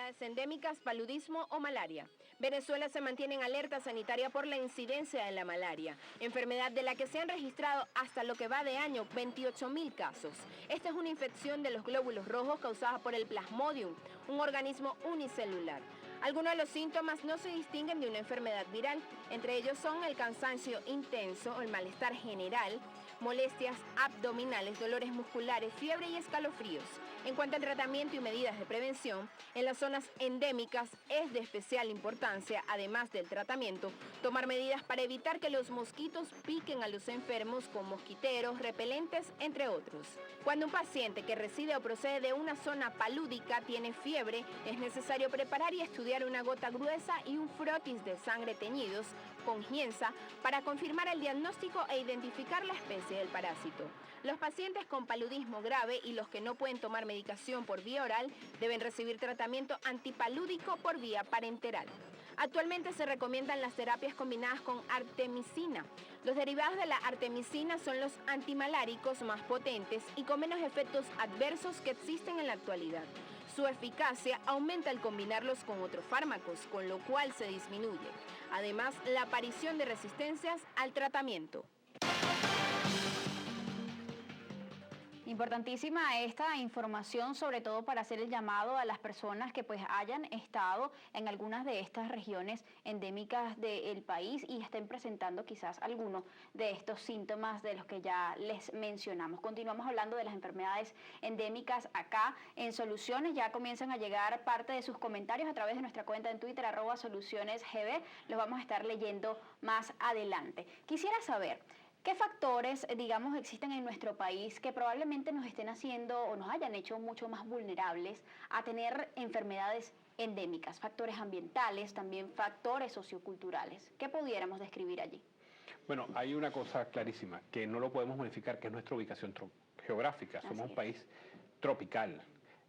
enfermedades endémicas, paludismo o malaria. Venezuela se mantiene en alerta sanitaria por la incidencia de la malaria, enfermedad de la que se han registrado hasta lo que va de año 28.000 casos. Esta es una infección de los glóbulos rojos causada por el Plasmodium, un organismo unicelular. Algunos de los síntomas no se distinguen de una enfermedad viral. Entre ellos son el cansancio intenso, el malestar general, molestias abdominales, dolores musculares, fiebre y escalofríos. En cuanto al tratamiento y medidas de prevención, en las zonas endémicas es de especial importancia, además del tratamiento, tomar medidas para evitar que los mosquitos piquen a los enfermos con mosquiteros, repelentes, entre otros. Cuando un paciente que reside o procede de una zona palúdica tiene fiebre, es necesario preparar y estudiar una gota gruesa y un frotis de sangre teñidos con gienza para confirmar el diagnóstico e identificar la especie del parásito. Los pacientes con paludismo grave y los que no pueden tomar medicación por vía oral deben recibir tratamiento antipalúdico por vía parenteral. Actualmente se recomiendan las terapias combinadas con artemisina. Los derivados de la artemisina son los antimaláricos más potentes y con menos efectos adversos que existen en la actualidad. Su eficacia aumenta al combinarlos con otros fármacos, con lo cual se disminuye. Además, la aparición de resistencias al tratamiento. Importantísima esta información, sobre todo para hacer el llamado a las personas que pues hayan estado en algunas de estas regiones endémicas del país y estén presentando quizás algunos de estos síntomas de los que ya les mencionamos. Continuamos hablando de las enfermedades endémicas acá en Soluciones. Ya comienzan a llegar parte de sus comentarios a través de nuestra cuenta en Twitter, @SolucionesGB. Los vamos a estar leyendo más adelante. Quisiera saber, ¿qué factores, digamos, existen en nuestro país que probablemente nos estén haciendo o nos hayan hecho mucho más vulnerables a tener enfermedades endémicas? Factores ambientales, también factores socioculturales. ¿Qué pudiéramos describir allí? Bueno, hay una cosa clarísima, que no lo podemos modificar, que es nuestra ubicación geográfica. Somos un país tropical.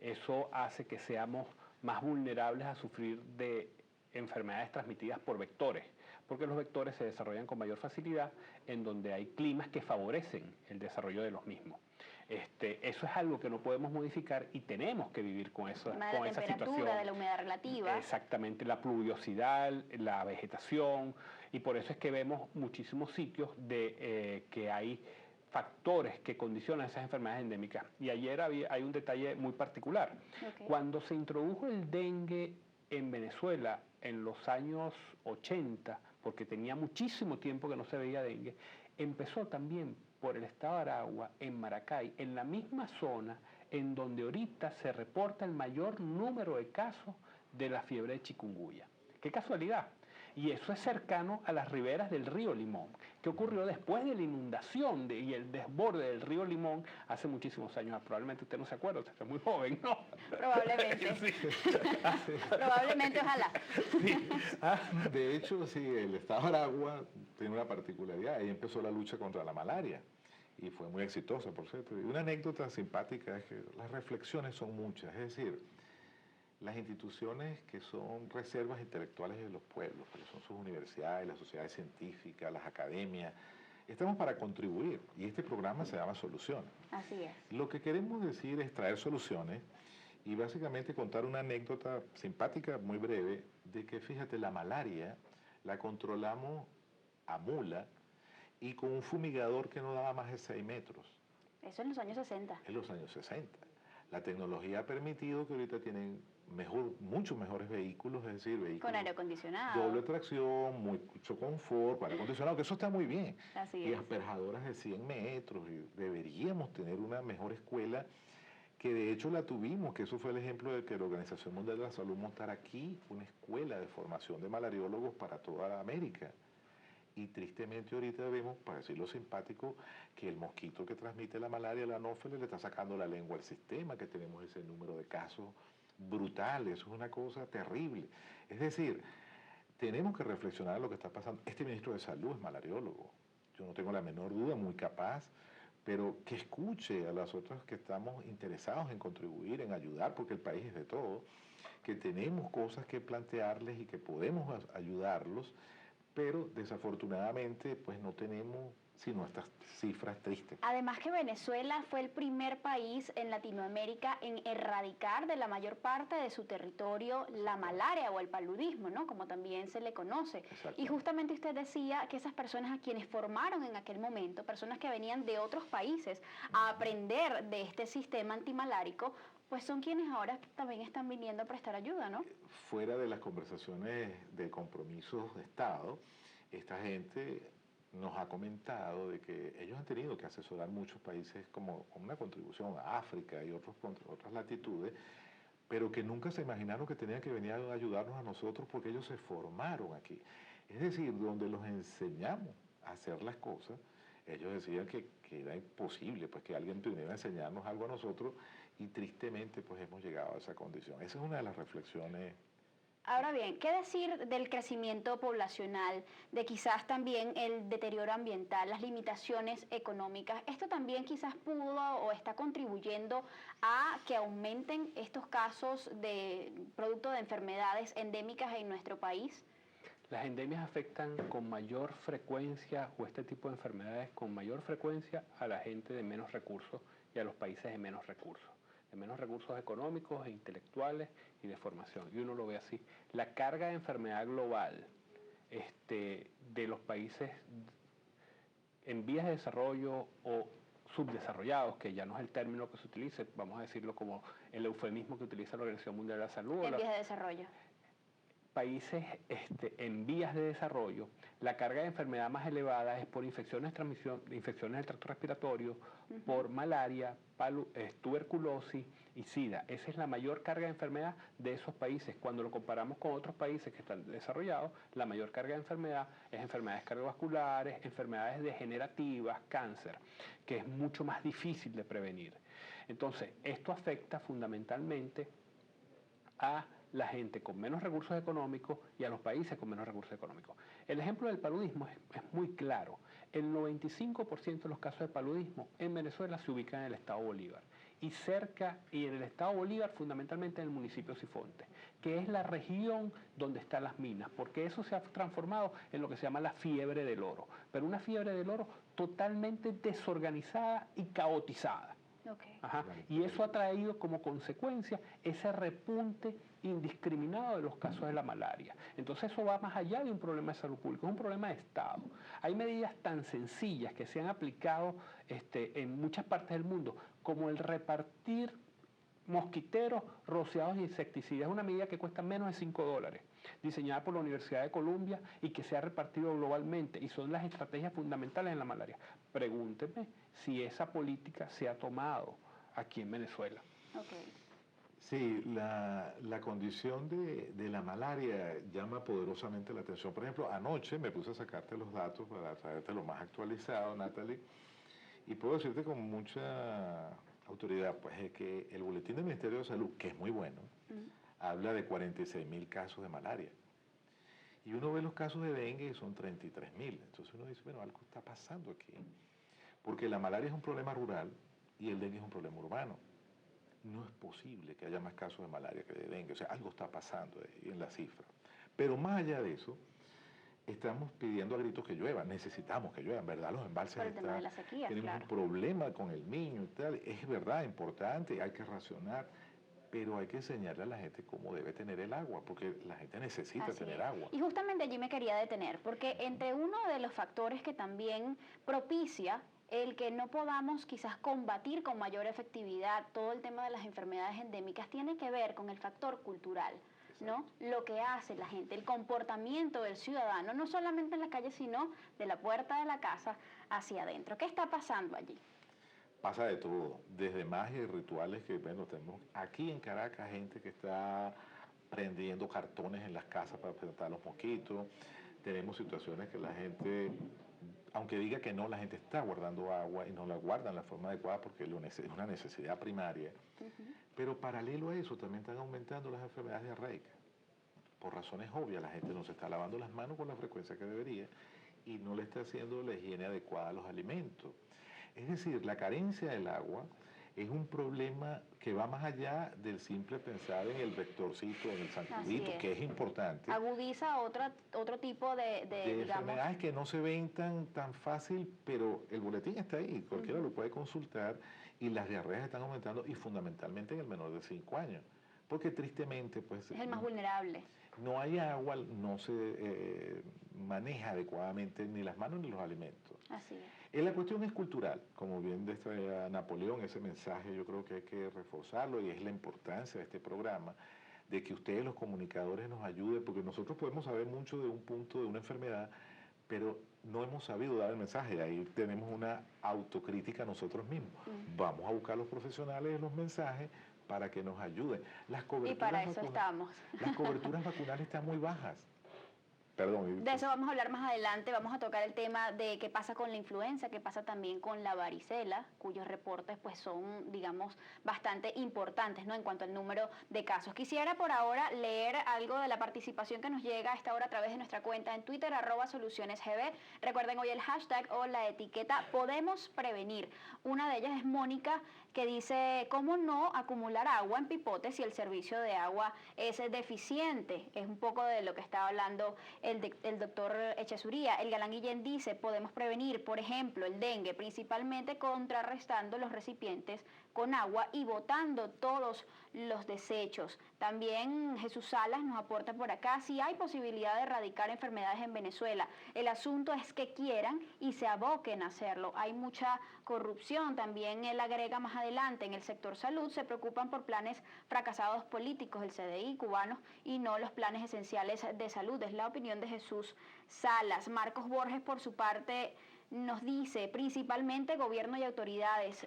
Eso hace que seamos más vulnerables a sufrir de enfermedades transmitidas por vectores, porque los vectores se desarrollan con mayor facilidad en donde hay climas que favorecen el desarrollo de los mismos. Eso es algo que no podemos modificar y tenemos que vivir con esa situación. De la humedad relativa. Exactamente, la pluviosidad, la vegetación, y por eso es que vemos muchísimos sitios que hay factores que condicionan esas enfermedades endémicas. Y ayer hay un detalle muy particular. Cuando se introdujo el dengue en Venezuela en los años 80, porque tenía muchísimo tiempo que no se veía dengue, empezó también por el estado de Aragua, en Maracay, en la misma zona en donde ahorita se reporta el mayor número de casos de la fiebre de chikungunya. ¡Qué casualidad! Y eso es cercano a las riberas del río Limón, que ocurrió después de la inundación y el desborde del río Limón hace muchísimos años. Probablemente usted no se acuerda, usted es muy joven, ¿no? Probablemente. Sí. Probablemente, ojalá. Sí. De hecho, sí, el estado de Aragua tiene una particularidad. Ahí empezó la lucha contra la malaria y fue muy exitosa, por cierto. Y una anécdota simpática es que las reflexiones son muchas, es decir, las instituciones que son reservas intelectuales de los pueblos, que son sus universidades, las sociedades científicas, las academias, estamos para contribuir y este programa se llama Soluciones. Así es. Lo que queremos decir es traer soluciones y básicamente contar una anécdota simpática, muy breve, de que fíjate, la malaria la controlamos a mula y con un fumigador que no daba más de 6 metros. Eso en los años 60. En los años 60. La tecnología ha permitido que ahorita tienen muchos mejores vehículos, es decir, vehículos con aire acondicionado, doble tracción, mucho confort, con aire acondicionado, que eso está muy bien. Así y es. asperjadoras de 100 metros, y deberíamos tener una mejor escuela, que de hecho la tuvimos, que eso fue el ejemplo de que la Organización Mundial de la Salud montara aquí una escuela de formación de malariólogos para toda América. Y tristemente ahorita vemos, para decirlo simpático, que el mosquito que transmite la malaria, la anófeles, le está sacando la lengua al sistema, que tenemos ese número de casos brutal, eso es una cosa terrible. Es decir, tenemos que reflexionar lo que está pasando. Este ministro de Salud es malariólogo, yo no tengo la menor duda, muy capaz, pero que escuche a las otras que estamos interesados en contribuir, en ayudar, porque el país es de todo, que tenemos cosas que plantearles y que podemos ayudarlos, pero desafortunadamente pues no tenemos sino estas cifras tristes. Además que Venezuela fue el primer país en Latinoamérica en erradicar de la mayor parte de su territorio la malaria o el paludismo, ¿no? Como también se le conoce. Y justamente usted decía que esas personas a quienes formaron en aquel momento, personas que venían de otros países a aprender de este sistema antimalárico, pues son quienes ahora también están viniendo a prestar ayuda, ¿no? Fuera de las conversaciones de compromisos de Estado, esta gente nos ha comentado de que ellos han tenido que asesorar muchos países como una contribución a África y otras latitudes, pero que nunca se imaginaron que tenían que venir a ayudarnos a nosotros porque ellos se formaron aquí. Es decir, donde los enseñamos a hacer las cosas, ellos decían que era imposible pues, que alguien pudiera enseñarnos algo a nosotros y tristemente pues hemos llegado a esa condición. Esa es una de las reflexiones. Ahora bien, ¿qué decir del crecimiento poblacional, de quizás también el deterioro ambiental, las limitaciones económicas? ¿Esto también quizás pudo o está contribuyendo a que aumenten estos casos de producto de enfermedades endémicas en nuestro país? Las endemias afectan con mayor frecuencia, o este tipo de enfermedades con mayor frecuencia, a la gente de menos recursos y a los países de menos recursos económicos e intelectuales y de formación. Y uno lo ve así. La carga de enfermedad global de los países en vías de desarrollo o subdesarrollados, que ya no es el término que se utilice, vamos a decirlo como el eufemismo que utiliza la Organización Mundial de la Salud. En vías de desarrollo. Países en vías de desarrollo, la carga de enfermedad más elevada es por infecciones del tracto respiratorio, por malaria, tuberculosis y SIDA. Esa es la mayor carga de enfermedad de esos países. Cuando lo comparamos con otros países que están desarrollados, la mayor carga de enfermedad es enfermedades cardiovasculares, enfermedades degenerativas, cáncer, que es mucho más difícil de prevenir. Entonces, esto afecta fundamentalmente a la gente con menos recursos económicos y a los países con menos recursos económicos. El ejemplo del paludismo es muy claro. El 95% de los casos de paludismo en Venezuela se ubican en el estado Bolívar y en el estado Bolívar fundamentalmente en el municipio Sifonte, que es la región donde están las minas, porque eso se ha transformado en lo que se llama la fiebre del oro, pero una fiebre del oro totalmente desorganizada y caotizada. Okay. Y eso ha traído como consecuencia ese repunte indiscriminado de los casos de la malaria. Entonces eso va más allá de un problema de salud pública, es un problema de Estado. Hay medidas tan sencillas que se han aplicado en muchas partes del mundo, como el repartir mosquiteros rociados de insecticidas. Es una medida que cuesta menos de $5, diseñada por la Universidad de Columbia y que se ha repartido globalmente, y son las estrategias fundamentales en la malaria. Pregúnteme si esa política se ha tomado aquí en Venezuela. Okay. Sí, la condición de la malaria llama poderosamente la atención. Por ejemplo, anoche me puse a sacarte los datos para traerte lo más actualizado, Natalie, y puedo decirte con mucha autoridad, pues, es que el Boletín del Ministerio de Salud, que es muy bueno, habla de 46.000 casos de malaria. Y uno ve los casos de dengue y son 33.000. Entonces uno dice, bueno, algo está pasando aquí. Porque la malaria es un problema rural y el dengue es un problema urbano. No es posible que haya más casos de malaria que de dengue. O sea, algo está pasando en la cifra. Pero más allá de eso, estamos pidiendo a gritos que llueva. Necesitamos que lluevan, ¿verdad? Los embalses por el tema de la sequía, tenemos claro. un problema con el niño y tal. Es verdad, importante, hay que racionar. Pero hay que enseñarle a la gente cómo debe tener el agua, porque la gente necesita tener agua. Y justamente allí me quería detener, porque entre uno de los factores que también propicia el que no podamos quizás combatir con mayor efectividad todo el tema de las enfermedades endémicas tiene que ver con el factor cultural, ¿no? Lo que hace la gente, el comportamiento del ciudadano, no solamente en la calle, sino de la puerta de la casa hacia adentro. ¿Qué está pasando allí? Pasa de todo, desde magia y rituales que, bueno, tenemos aquí en Caracas gente que está prendiendo cartones en las casas para presentar los mosquitos. Tenemos situaciones que la gente, aunque diga que no, la gente está guardando agua y no la guarda en la forma adecuada porque es una necesidad primaria. Pero paralelo a eso también están aumentando las enfermedades diarreicas. Por razones obvias, la gente no se está lavando las manos con la frecuencia que debería y no le está haciendo la higiene adecuada a los alimentos. Es decir, la carencia del agua es un problema que va más allá del simple pensar en el vectorcito, en el zancudito, que es importante. Agudiza otro tipo de digamos, enfermedades que no se ven tan fácil, pero el boletín está ahí, cualquiera lo puede consultar, y las diarreas están aumentando, y fundamentalmente en el menor de 5 años, porque tristemente pues es el más vulnerable. No hay agua, no se maneja adecuadamente ni las manos ni los alimentos. Así es. La cuestión es cultural, como bien decía Napoleón, ese mensaje yo creo que hay que reforzarlo, y es la importancia de este programa, de que ustedes los comunicadores nos ayuden, porque nosotros podemos saber mucho de un punto, de una enfermedad, pero no hemos sabido dar el mensaje. Ahí tenemos una autocrítica nosotros mismos. Vamos a buscar a los profesionales de los mensajes para que nos ayuden. Y para eso estamos. Las coberturas vacunales están muy bajas. Perdón. De eso vamos a hablar más adelante. Vamos a tocar el tema de qué pasa con la influenza, qué pasa también con la varicela, cuyos reportes pues son, digamos, bastante importantes, ¿no?, en cuanto al número de casos. Quisiera por ahora leer algo de la participación que nos llega a esta hora a través de nuestra cuenta en Twitter, @solucionesgb. Recuerden hoy el hashtag o la etiqueta Podemos Prevenir. Una de ellas es Mónica, que dice: ¿cómo no acumular agua en pipotes si el servicio de agua es deficiente? Es un poco de lo que estaba hablando el doctor Echesuría. El Galán Guillén dice: podemos prevenir, por ejemplo, el dengue, principalmente contrarrestando los recipientes con agua y botando todos los desechos. También Jesús Salas nos aporta por acá: si hay posibilidad de erradicar enfermedades en Venezuela, el asunto es que quieran y se aboquen a hacerlo. Hay mucha corrupción. También él agrega más adelante: en el sector salud se preocupan por planes fracasados políticos, el CDI cubanos, y no los planes esenciales de salud. Es la opinión de Jesús Salas. Marcos Borges, por su parte, nos dice: principalmente gobierno y autoridades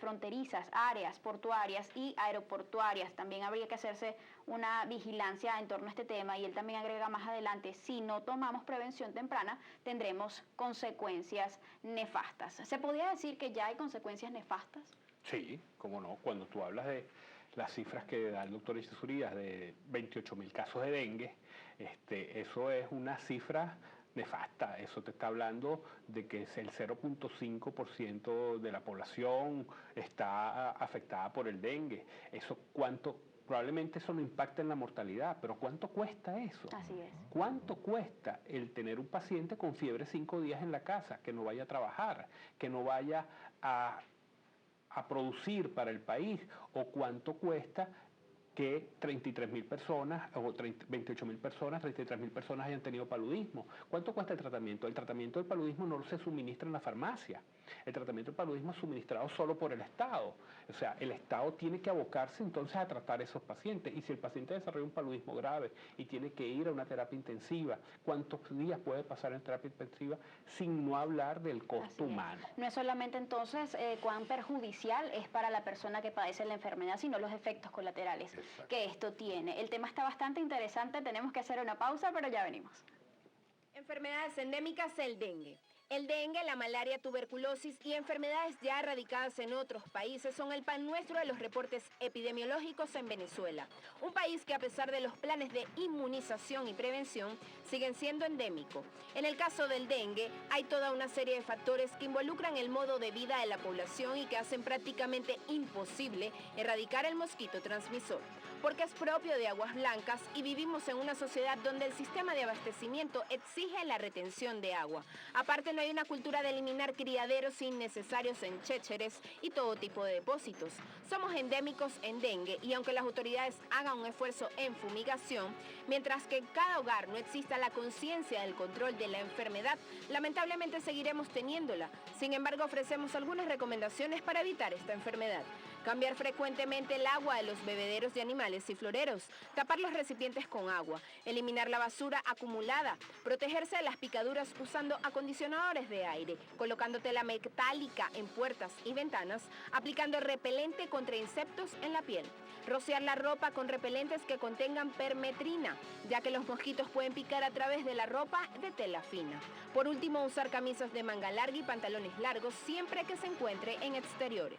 fronterizas, áreas portuarias y aeroportuarias. También habría que hacerse una vigilancia en torno a este tema, y él también agrega más adelante: si no tomamos prevención temprana, tendremos consecuencias nefastas. ¿Se podría decir que ya hay consecuencias nefastas? Sí, cómo no. Cuando tú hablas de las cifras que da el doctor Echesurías de 28.000 casos de dengue, eso es una cifra nefasta. Eso te está hablando de que el 0.5% de la población está afectada por el dengue. Probablemente eso no impacta en la mortalidad, pero ¿cuánto cuesta eso? Así es. ¿Cuánto cuesta el tener un paciente con fiebre 5 días en la casa, que no vaya a trabajar, que no vaya a producir para el país? ¿O cuánto cuesta que 33.000 personas o 28.000 personas, 33.000 personas hayan tenido paludismo? ¿Cuánto cuesta el tratamiento? El tratamiento del paludismo no se suministra en la farmacia. El tratamiento del paludismo es suministrado solo por el Estado. O sea, el Estado tiene que abocarse entonces a tratar a esos pacientes. Y si el paciente desarrolla un paludismo grave y tiene que ir a una terapia intensiva, ¿cuántos días puede pasar en terapia intensiva, sin no hablar del costo humano? No es solamente entonces cuán perjudicial es para la persona que padece la enfermedad, sino los efectos colaterales que esto tiene. El tema está bastante interesante, tenemos que hacer una pausa, pero ya venimos. Enfermedades endémicas: el dengue. El dengue, la malaria, tuberculosis y enfermedades ya erradicadas en otros países son el pan nuestro de los reportes epidemiológicos en Venezuela. Un país que, a pesar de los planes de inmunización y prevención, siguen siendo endémico. En el caso del dengue, hay toda una serie de factores que involucran el modo de vida de la población y que hacen prácticamente imposible erradicar el mosquito transmisor, porque es propio de aguas blancas y vivimos en una sociedad donde el sistema de abastecimiento exige la retención de agua. Aparte, no hay una cultura de eliminar criaderos innecesarios en chécheres y todo tipo de depósitos. Somos endémicos en dengue, y aunque las autoridades hagan un esfuerzo en fumigación, mientras que en cada hogar no exista la conciencia del control de la enfermedad, lamentablemente seguiremos teniéndola. Sin embargo, ofrecemos algunas recomendaciones para evitar esta enfermedad. Cambiar frecuentemente el agua de los bebederos de animales y floreros, tapar los recipientes con agua, eliminar la basura acumulada, protegerse de las picaduras usando acondicionadores de aire, colocando tela metálica en puertas y ventanas, aplicando repelente contra insectos en la piel. Rociar la ropa con repelentes que contengan permetrina, ya que los mosquitos pueden picar a través de la ropa de tela fina. Por último, usar camisas de manga larga y pantalones largos siempre que se encuentre en exteriores.